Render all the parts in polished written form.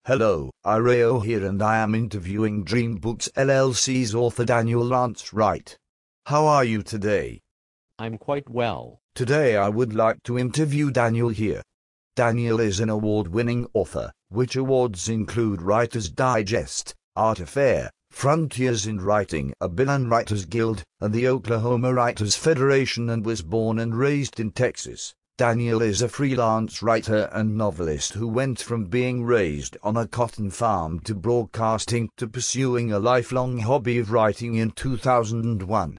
Hello, Ireo here and I am interviewing Dream Books LLC's author Daniel Lance Wright. How are you today? I'm quite well. Today I would like to interview Daniel here. Daniel is an award-winning author, which awards include Writer's Digest, Art Affair, Frontiers in Writing, a Bill and Writers Guild, and the Oklahoma Writers Federation, and was born and raised in Texas. Daniel is a freelance writer and novelist who went from being raised on a cotton farm to broadcasting to pursuing a lifelong hobby of writing in 2001.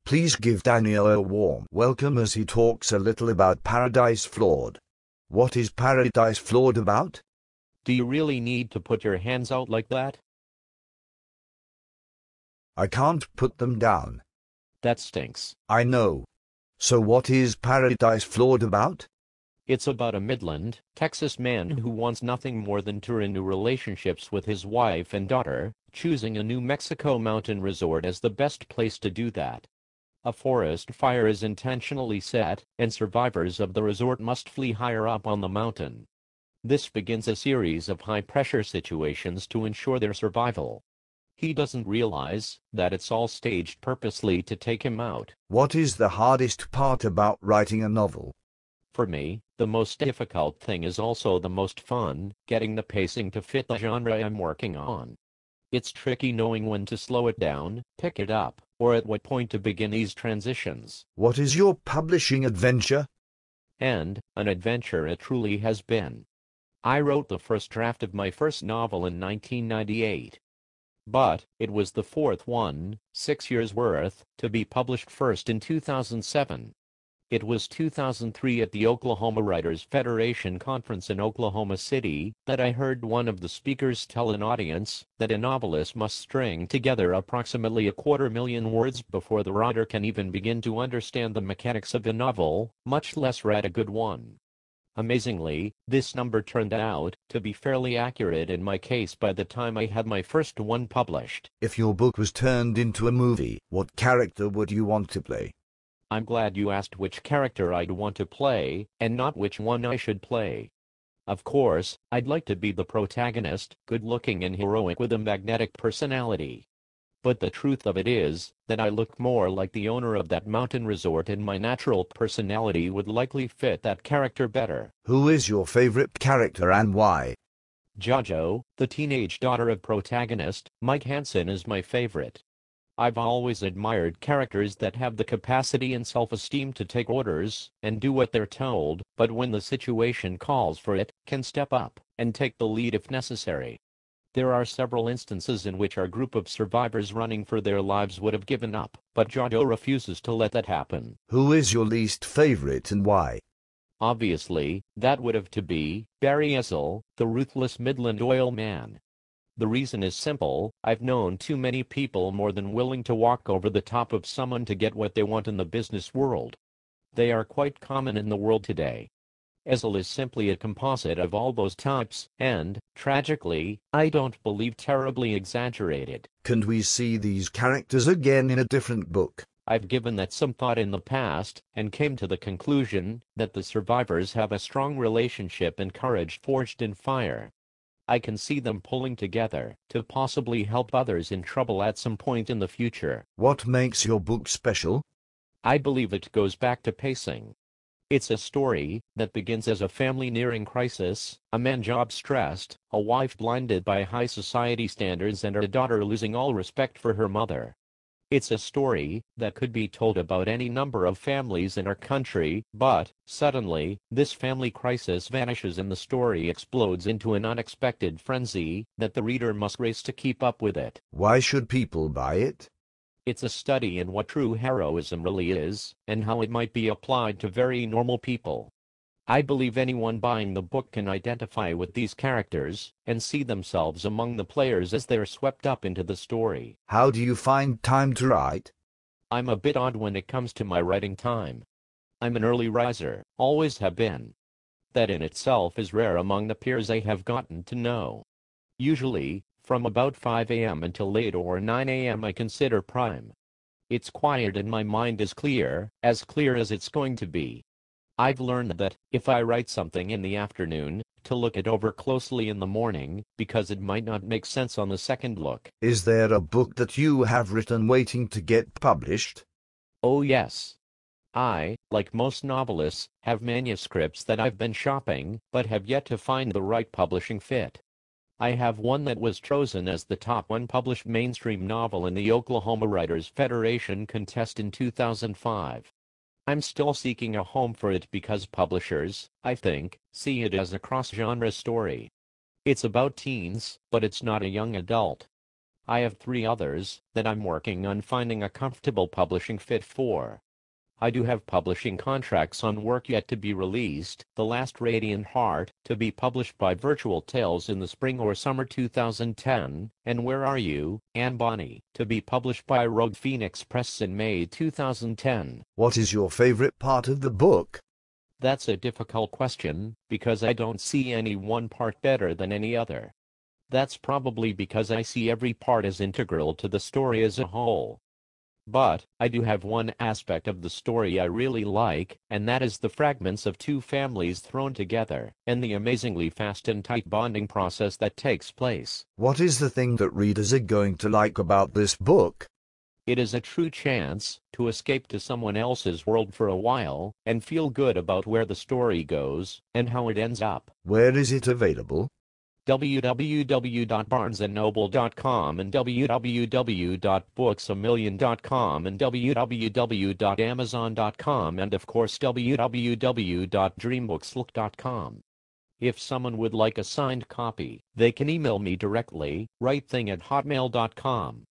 Please give Daniel a warm welcome as he talks a little about Paradise Flawed. What is Paradise Flawed about? Do you really need to put your hands out like that? I can't put them down. That stinks. I know. So what is Paradise Flawed about? It's about a Midland, Texas man who wants nothing more than to renew relationships with his wife and daughter, choosing a New Mexico mountain resort as the best place to do that. A forest fire is intentionally set, and survivors of the resort must flee higher up on the mountain. This begins a series of high-pressure situations to ensure their survival. He doesn't realize that it's all staged purposely to take him out. What is the hardest part about writing a novel? For me, the most difficult thing is also the most fun, getting the pacing to fit the genre I'm working on. It's tricky knowing when to slow it down, pick it up, or at what point to begin these transitions. What is your publishing adventure? And an adventure it truly has been. I wrote the first draft of my first novel in 1998. But it was the fourth one, 6 years worth, to be published first in 2007. It was 2003 at the Oklahoma Writers Federation conference in Oklahoma City that I heard one of the speakers tell an audience that a novelist must string together approximately 250,000 words before the writer can even begin to understand the mechanics of a novel, much less write a good one. Amazingly, this number turned out to be fairly accurate in my case by the time I had my first one published. If your book was turned into a movie, what character would you want to play? I'm glad you asked which character I'd want to play, and not which one I should play. Of course, I'd like to be the protagonist, good-looking and heroic with a magnetic personality. But the truth of it is that I look more like the owner of that mountain resort, and my natural personality would likely fit that character better. Who is your favorite character and why? Jojo, the teenage daughter of protagonist, Mike Hansen, is my favorite. I've always admired characters that have the capacity and self-esteem to take orders and do what they're told, but when the situation calls for it, can step up and take the lead if necessary. There are several instances in which our group of survivors running for their lives would have given up, but Jojo refuses to let that happen. Who is your least favorite and why? Obviously, that would have to be Barry Essel, the ruthless Midland oil man. The reason is simple: I've known too many people more than willing to walk over the top of someone to get what they want in the business world. They are quite common in the world today. Essel is simply a composite of all those types, and, tragically, I don't believe terribly exaggerated. Can we see these characters again in a different book? I've given that some thought in the past, and came to the conclusion that the survivors have a strong relationship and courage forged in fire. I can see them pulling together to possibly help others in trouble at some point in the future. What makes your book special? I believe it goes back to pacing. It's a story that begins as a family nearing crisis, a man job-stressed, a wife blinded by high society standards, and a daughter losing all respect for her mother. It's a story that could be told about any number of families in our country, but, suddenly, this family crisis vanishes and the story explodes into an unexpected frenzy that the reader must race to keep up with it. Why should people buy it? It's a study in what true heroism really is, and how it might be applied to very normal people. I believe anyone buying the book can identify with these characters, and see themselves among the players as they're swept up into the story. How do you find time to write? I'm a bit odd when it comes to my writing time. I'm an early riser, always have been. That in itself is rare among the peers I have gotten to know. Usually, from about 5 a.m. until late or 9 a.m. I consider prime. It's quiet and my mind is clear as it's going to be. I've learned that, if I write something in the afternoon, to look it over closely in the morning, because it might not make sense on the second look. Is there a book that you have written waiting to get published? Oh yes. I, like most novelists, have manuscripts that I've been shopping, but have yet to find the right publishing fit. I have one that was chosen as the top unpublished mainstream novel in the Oklahoma Writers Federation contest in 2005. I'm still seeking a home for it because publishers, I think, see it as a cross-genre story. It's about teens, but it's not a young adult. I have 3 others that I'm working on finding a comfortable publishing fit for. I do have publishing contracts on work yet to be released, The Last Radiant Heart, to be published by Virtual Tales in the spring or summer 2010, and Where Are You, Anne Bonny, to be published by Rogue Phoenix Press in May 2010. What is your favorite part of the book? That's a difficult question, because I don't see any one part better than any other. That's probably because I see every part as integral to the story as a whole. But I do have one aspect of the story I really like, and that is the fragments of 2 families thrown together, and the amazingly fast and tight bonding process that takes place. What is the thing that readers are going to like about this book? It is a true chance to escape to someone else's world for a while, and feel good about where the story goes, and how it ends up. Where is it available? www.barnesandnoble.com and www.booksamillion.com and www.amazon.com and of course www.dreambookslook.com. If someone would like a signed copy, they can email me directly, wrightthing@hotmail.com.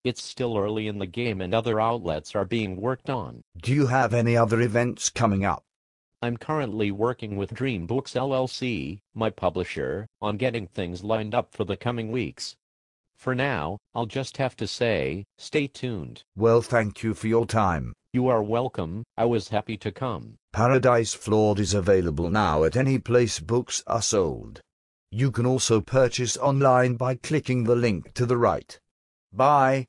It's still early in the game and other outlets are being worked on. Do you have any other events coming up? I'm currently working with Dream Books LLC, my publisher, on getting things lined up for the coming weeks. For now, I'll just have to say, stay tuned. Well, thank you for your time. You are welcome. I was happy to come. Paradise Flawed is available now at any place books are sold. You can also purchase online by clicking the link to the right. Bye.